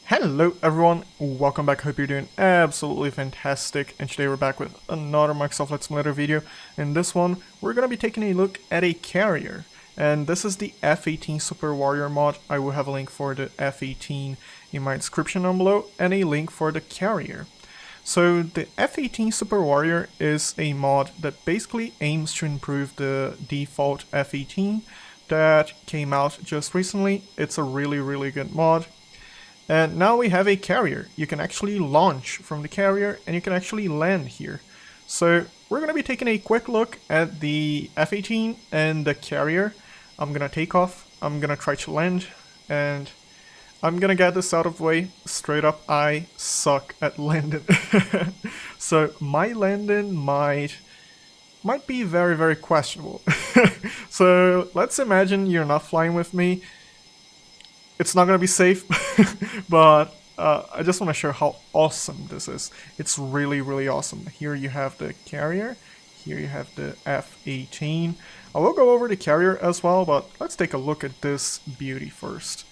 Hello everyone, welcome back, hope you're doing absolutely fantastic, and today we're back with another Microsoft Flight Simulator video. In this one, we're going to be taking a look at a carrier, and this is the F-18 Super Warrior mod. I will have a link for the F-18 in my description down below, and a link for the carrier. So the F-18 Super Warrior is a mod that basically aims to improve the default F-18 that came out just recently. It's a really good mod. And now we have a carrier. You can actually launch from the carrier and you can actually land here. So we're going to be taking a quick look at the F-18 and the carrier. I'm going to take off, I'm going to try to land, and I'm going to get this out of the way. Straight up, I suck at landing. So my landing might be very questionable. So let's imagine you're not flying with me. It's not going to be safe, but I just want to show how awesome this is. It's really awesome. Here you have the carrier, here you have the F-18. I will go over the carrier as well, but let's take a look at this beauty first.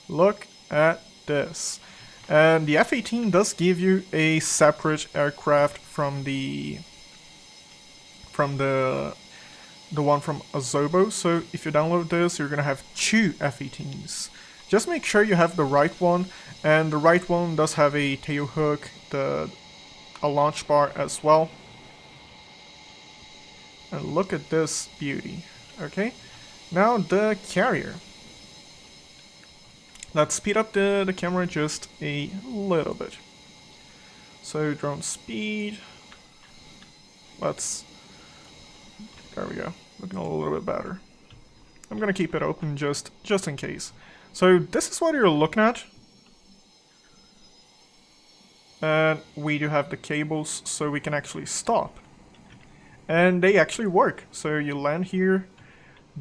Look at this. And the F-18 does give you a separate aircraft from the one from Azobo. So if you download this, you're going to have two F-18s. Just make sure you have the right one, and the right one does have a tail hook, a launch bar as well. And look at this beauty. Okay, now the carrier. Let's speed up the camera just a little bit. So drone speed. There we go. Looking a little bit better. I'm gonna keep it open just in case. So this is what you're looking at. And we do have the cables so we can actually stop. And they actually work. So you land here,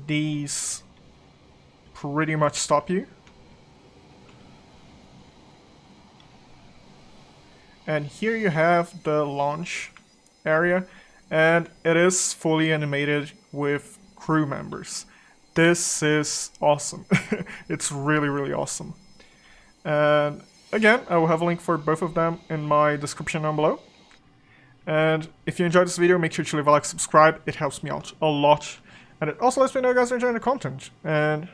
these pretty much stop you. And here you have the launch area, and it is fully animated with crew members. This is awesome. It's really awesome. And again, I will have a link for both of them in my description down below. And if you enjoyed this video, make sure to leave a like, subscribe. It helps me out a lot. And it also lets me know you guys are enjoying the content. And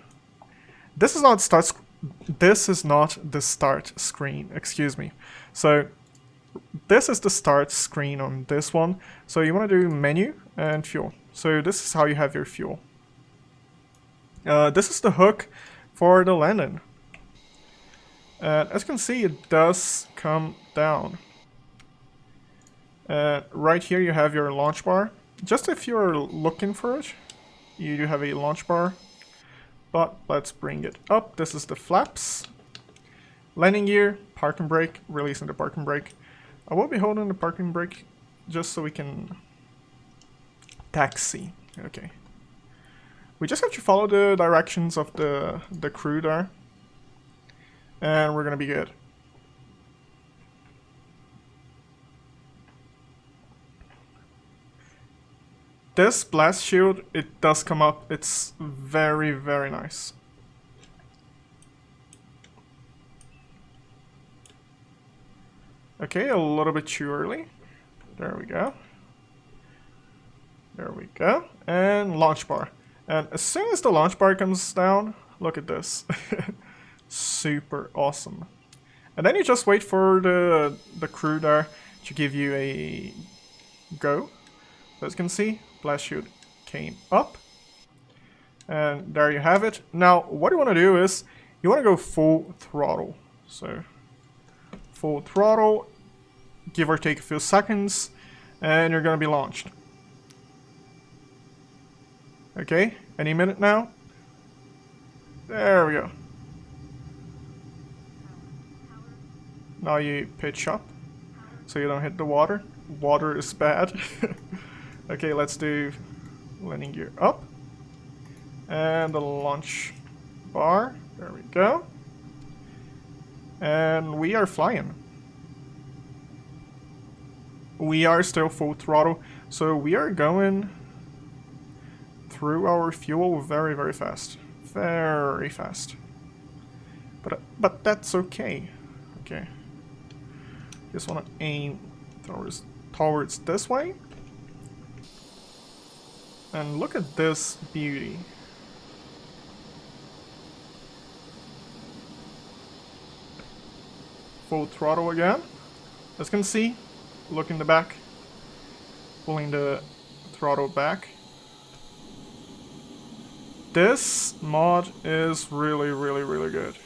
this is not the start screen, excuse me. So this is the start screen on this one. So you want to do menu and fuel. So this is how you have your fuel. This is the hook for the landing. And as you can see, it does come down. Right here you have your launch bar. Just if you're looking for it, you do have a launch bar. But let's bring it up. This is the flaps. Landing gear, parking brake, releasing the parking brake. I will be holding the parking brake just so we can taxi. Okay. We just have to follow the directions of the crew there. And we're gonna be good. This blast shield, it does come up. It's very nice. Okay, a little bit too early. There we go. There we go. And launch bar. And as soon as the launch bar comes down, look at this. Super awesome. And then you just wait for the crew there to give you a go. As you can see, blast shield came up. And there you have it. Now, what you want to do is, you want to go full throttle. So, full throttle, give or take a few seconds, and you're going to be launched. Okay, any minute now. There we go. Now you pitch up, so you don't hit the water. Water is bad. Okay, let's do landing gear up. And the launch bar. There we go. And we are flying. We are still full throttle, so we are going through our fuel very fast. Very fast. But that's okay. Okay. Just want to aim towards this way. And look at this beauty. Full throttle again. As you can see, look in the back. Pulling the throttle back. This mod is really, really, really good.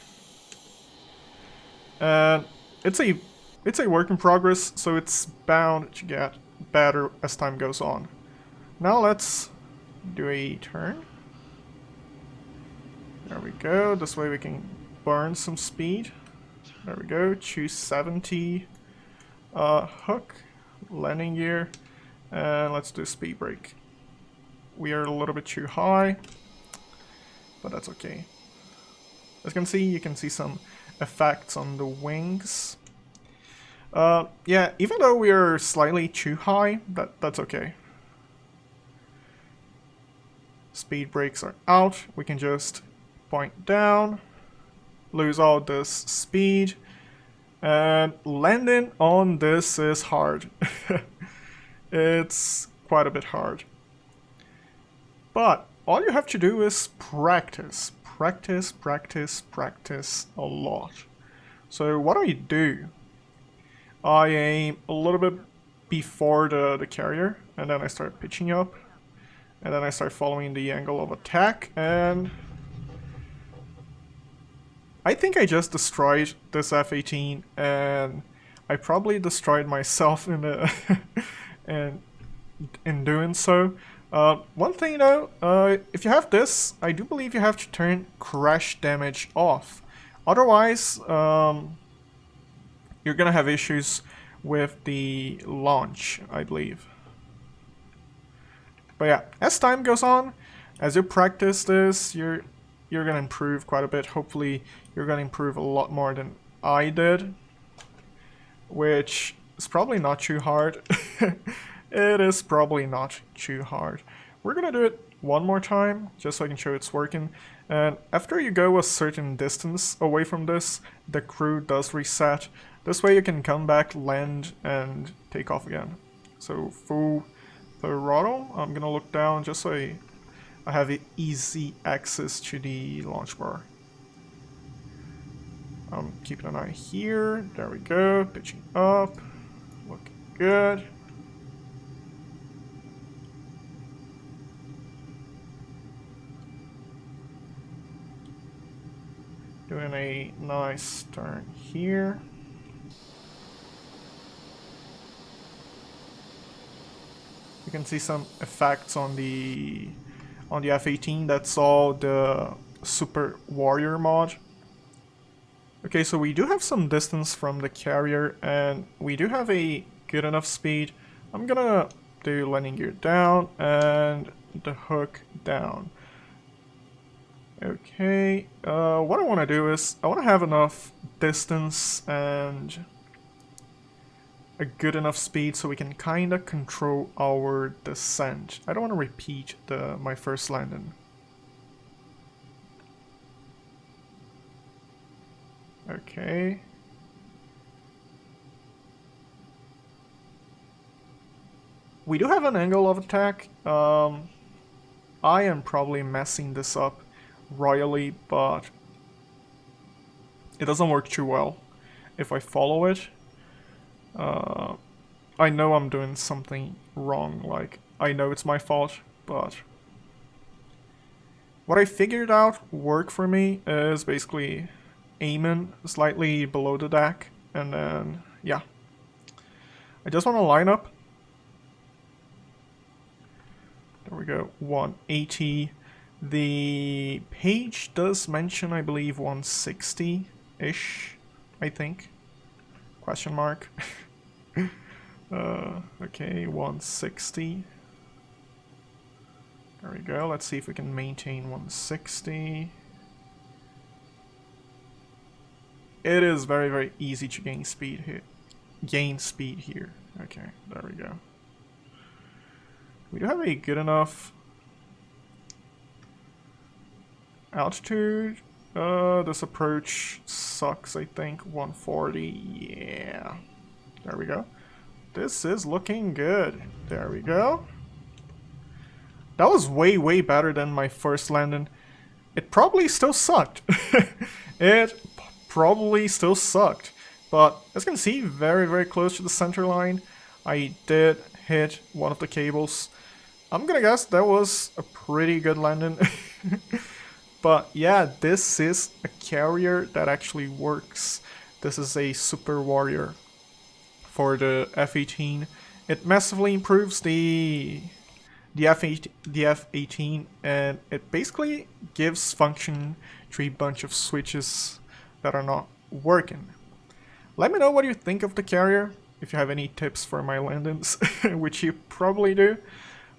And it's a work in progress, so it's bound to get better as time goes on. Now let's do a turn. There we go. This way we can burn some speed. There we go. 270 hook, landing gear, and let's do speed brake. We are a little bit too high, but that's okay. As you can see some effects on the wings. Yeah, even though we are slightly too high, that's okay. Speed brakes are out. We can just point down, lose all this speed, and landing on this is hard. It's quite a bit hard. But all you have to do is practice. Practice, practice, practice a lot. So what do? I aim a little bit before the carrier, and then I start pitching up, and then I start following the angle of attack, and I think I just destroyed this F-18, and I probably destroyed myself in the in doing so. One thing though, if you have this, I do believe you have to turn crash damage off. Otherwise, you're gonna have issues with the launch, I believe. But yeah, as time goes on, as you practice this, you're gonna improve quite a bit. Hopefully, you're gonna improve a lot more than I did, which is probably not too hard. It is probably not too hard. We're gonna do it one more time, just so I can show it's working. And after you go a certain distance away from this, the crew does reset. This way you can come back, land, and take off again. So full throttle. I'm gonna look down just so I have easy access to the launch bar. I'm keeping an eye here. There we go. Pitching up. Looking good. Doing a nice turn here. You can see some effects on the F-18. That's all the Super Warrior mod. Okay, so we do have some distance from the carrier, and we do have a good enough speed. I'm gonna do landing gear down and the hook down. Okay, what I want to do is I want to have enough distance and a good enough speed so we can kind of control our descent. I don't want to repeat my first landing. Okay. We do have an angle of attack. I am probably messing this up royally, but it doesn't work too well if I follow it. I know I'm doing something wrong, like I know it's my fault, but what I figured out worked for me is basically aiming slightly below the deck, and then yeah, I just want to line up. There we go, 180. The page does mention, I believe, 160-ish, I think. Question mark. Okay, 160. There we go. Let's see if we can maintain 160. It is very, very easy to gain speed here. Okay, there we go. We do have a good enough altitude. This approach sucks, I think. 140, yeah. There we go. This is looking good. There we go. That was way, way better than my first landing. It probably still sucked. It probably still sucked. But as you can see, very, very close to the center line. I did hit one of the cables. I'm gonna guess that was a pretty good landing. But yeah, this is a carrier that actually works. This is a super warrior for the F-18. It massively improves the F-18, and it basically gives function to a bunch of switches that are not working. Let me know what you think of the carrier, if you have any tips for my landings, which you probably do.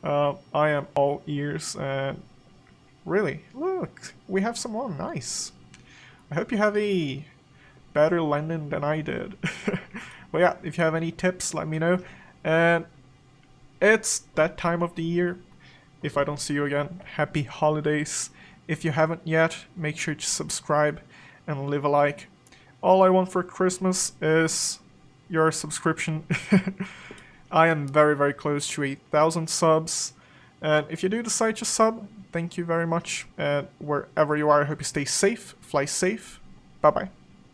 I am all ears, and really, look, we have someone nice. I hope you have a better landing than I did. But yeah, if you have any tips, let me know. And it's that time of the year. If I don't see you again, happy holidays. If you haven't yet, make sure to subscribe and leave a like. All I want for Christmas is your subscription. I am very, very close to 1,000 subs. And if you do decide to sub, thank you very much. And wherever you are, I hope you stay safe, fly safe. Bye-bye.